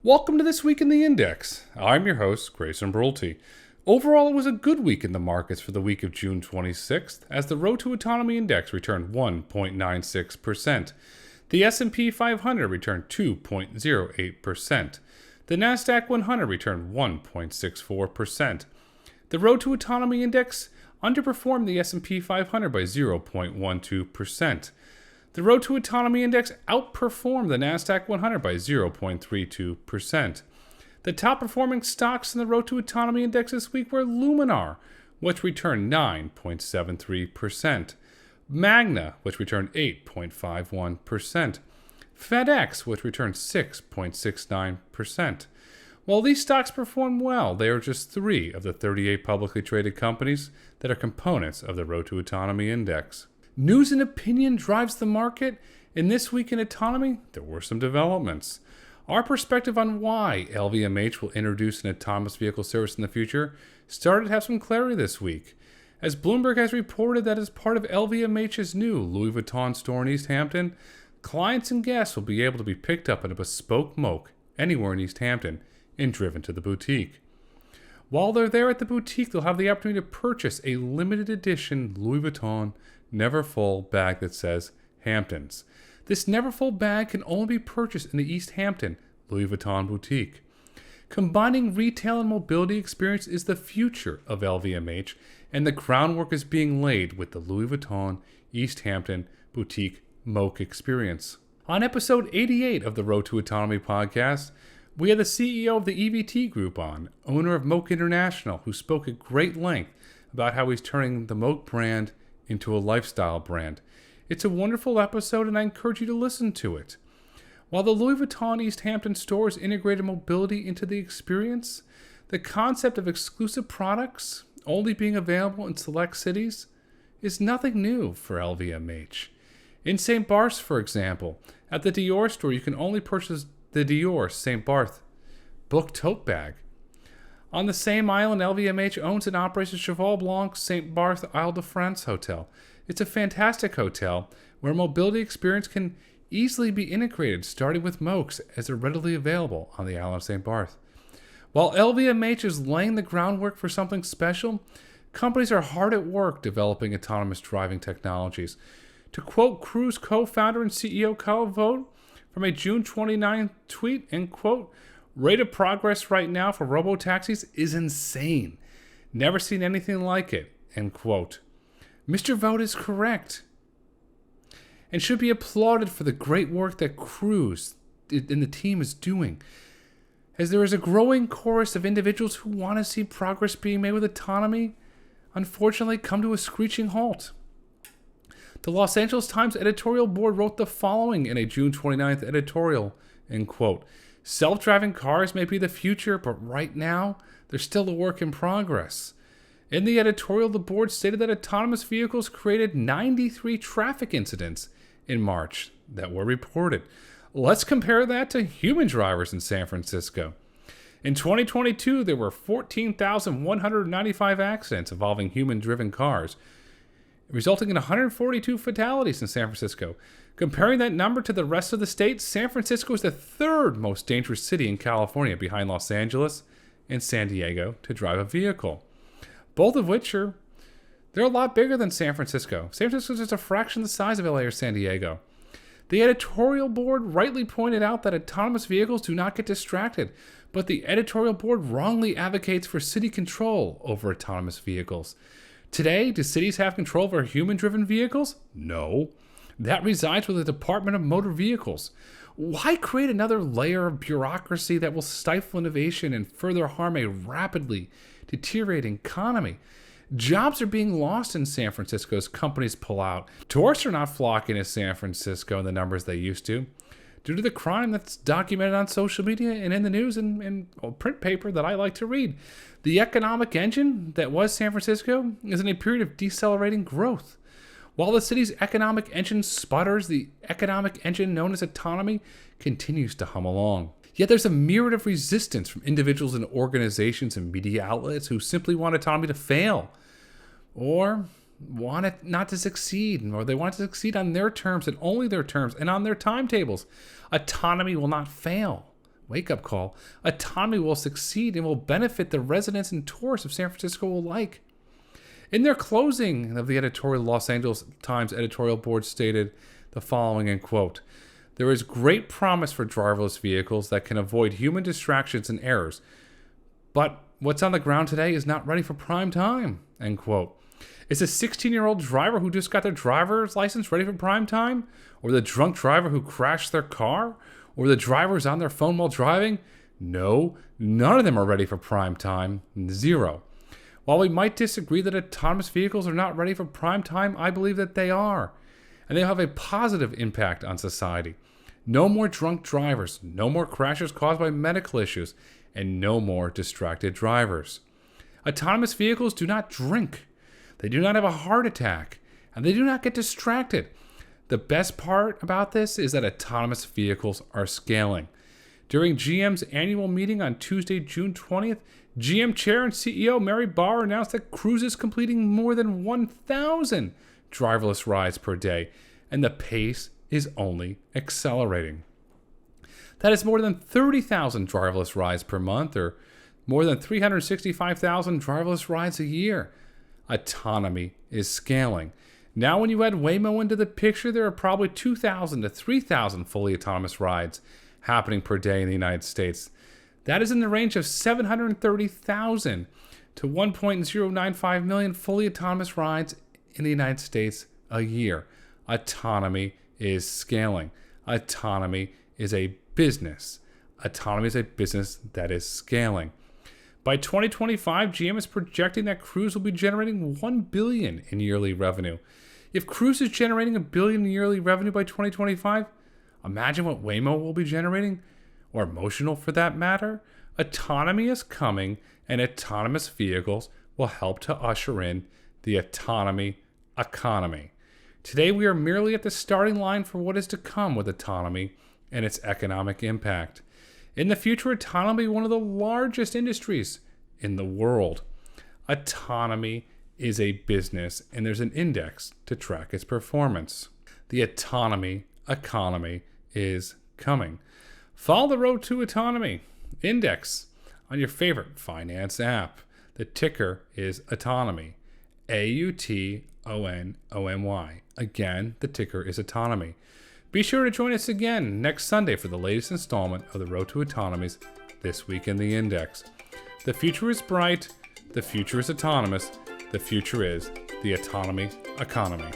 Welcome to This Week in the Index. I'm your host, Grayson Brulte. Overall, it was a good week in the markets for the week of June 26th, as the Road to Autonomy Index returned 1.96%. The S&P 500 returned 2.08%. The Nasdaq 100 returned 1.64%. The Road to Autonomy Index underperformed the S&P 500 by 0.12%. The Road to Autonomy Index outperformed the Nasdaq 100 by 0.32%. The top performing stocks in the Road to Autonomy Index this week were Luminar, which returned 9.73%, Magna, which returned 8.51%, FedEx, which returned 6.69%. While these stocks performed well, they are just 3 of the 38 publicly traded companies that are components of the Road to Autonomy Index. News and opinion drives the market, and this week in autonomy, there were some developments. Our perspective on why LVMH will introduce an autonomous vehicle service in the future started to have some clarity this week, as Bloomberg has reported that as part of LVMH's new Louis Vuitton store in East Hampton, clients and guests will be able to be picked up in a bespoke MOKE anywhere in East Hampton and driven to the boutique. While they're there at the boutique, they'll have the opportunity to purchase a limited edition Louis Vuitton Never Full bag that says Hamptons. This Never Full bag can only be purchased in the East Hampton Louis Vuitton boutique. Combining retail and mobility experience is the future of LVMH, and the groundwork is being laid with the Louis Vuitton East Hampton boutique MOKE experience. On episode 88 of the Road to Autonomy podcast, we had the CEO of the EVT Group on, owner of MOKE International, who spoke at great length about how he's turning the MOKE brand into a lifestyle brand. It's a wonderful episode, and I encourage you to listen to it. While the Louis Vuitton East Hampton stores integrated mobility into the experience, the concept of exclusive products only being available in select cities is nothing new for LVMH. In St. Barth, for example, at the Dior store, you can only purchase the Dior St. Barth book tote bag. On the same island, LVMH owns and operates the Cheval Blanc St. Barth Isle de France hotel. It's a fantastic hotel where mobility experience can easily be integrated, starting with MOKEs as they're readily available on the island of St. Barth. While LVMH is laying the groundwork for something special, companies are hard at work developing autonomous driving technologies. To quote Cruise co-founder and CEO Kyle Vogt from a June 29th tweet, and quote, "Rate of progress right now for robotaxis is insane. Never seen anything like it," end quote. Mr. Vogt is correct and should be applauded for the great work that Cruise and the team is doing, as there is a growing chorus of individuals who want to see progress being made with autonomy unfortunately come to a screeching halt. The Los Angeles Times editorial board wrote the following in a June 29th editorial, end quote, "Self-driving cars may be the future, but right now, they're still a work in progress." In the editorial, the board stated that autonomous vehicles created 93 traffic incidents in March that were reported. Let's compare that to human drivers in San Francisco. In 2022, there were 14,195 accidents involving human-driven cars, resulting in 142 fatalities in San Francisco. Comparing that number to the rest of the state, San Francisco is the 3rd most dangerous city in California behind Los Angeles and San Diego to drive a vehicle. Both of which they're a lot bigger than San Francisco. San Francisco is just a fraction the size of LA or San Diego. The editorial board rightly pointed out that autonomous vehicles do not get distracted, but the editorial board wrongly advocates for city control over autonomous vehicles. Today, do cities have control over human-driven vehicles? No. That resides with the Department of Motor Vehicles. Why create another layer of bureaucracy that will stifle innovation and further harm a rapidly deteriorating economy? Jobs are being lost in San Francisco as companies pull out. Tourists are not flocking to San Francisco in the numbers they used to, due to the crime that's documented on social media and in the news and print paper that I like to read. The economic engine that was San Francisco is in a period of decelerating growth. While the city's economic engine sputters, the economic engine known as autonomy continues to hum along. Yet there's a myriad of resistance from individuals and organizations and media outlets who simply want autonomy to fail, or want it not to succeed, or they want it to succeed on their terms and only their terms and on their timetables. Autonomy will not fail. wake-up call. Autonomy will succeed and will benefit the residents and tourists of San Francisco alike. In their closing of the editorial, Los Angeles Times editorial board stated the following, in quote, "There is great promise for driverless vehicles that can avoid human distractions and errors, but what's on the ground today is not ready for prime time," end quote. Is a 16-year-old driver who just got their driver's license ready for prime time? Or the drunk driver who crashed their car? Or the drivers on their phone while driving? No, none of them are ready for prime time. Zero. While we might disagree that autonomous vehicles are not ready for prime time, I believe that they are. And they'll have a positive impact on society. No more drunk drivers, no more crashes caused by medical issues, and no more distracted drivers. Autonomous vehicles do not drink. They do not have a heart attack, and they do not get distracted. The best part about this is that autonomous vehicles are scaling. During GM's annual meeting on Tuesday, June 20th, GM Chair and CEO Mary Barra announced that Cruise is completing more than 1,000 driverless rides per day, and the pace is only accelerating. That is more than 30,000 driverless rides per month, or more than 365,000 driverless rides a year. Autonomy is scaling. Now when you add Waymo into the picture, there are probably 2,000 to 3,000 fully autonomous rides happening per day in the United States. That is in the range of 730,000 to 1.095 million fully autonomous rides in the United States a year. Autonomy is scaling. Autonomy is a business. Autonomy is a business that is scaling. By 2025, GM is projecting that Cruise will be generating $1 billion in yearly revenue. If Cruise is generating $1 billion in yearly revenue by 2025, imagine what Waymo will be generating, or Motional for that matter. Autonomy is coming, and autonomous vehicles will help to usher in the autonomy economy. Today, we are merely at the starting line for what is to come with autonomy and its economic impact. In the future, autonomy will be one of the largest industries in the world. Autonomy is a business, and there's an index to track its performance. The autonomy economy is coming. Follow the road to autonomy index on your favorite finance app. The ticker is Autonomy, AUTONOMY. Again, the ticker is Autonomy. Be sure to join us again next Sunday for the latest installment of the Road to Autonomy's This Week in the Index. The future is bright. The future is autonomous. The future is the autonomy economy.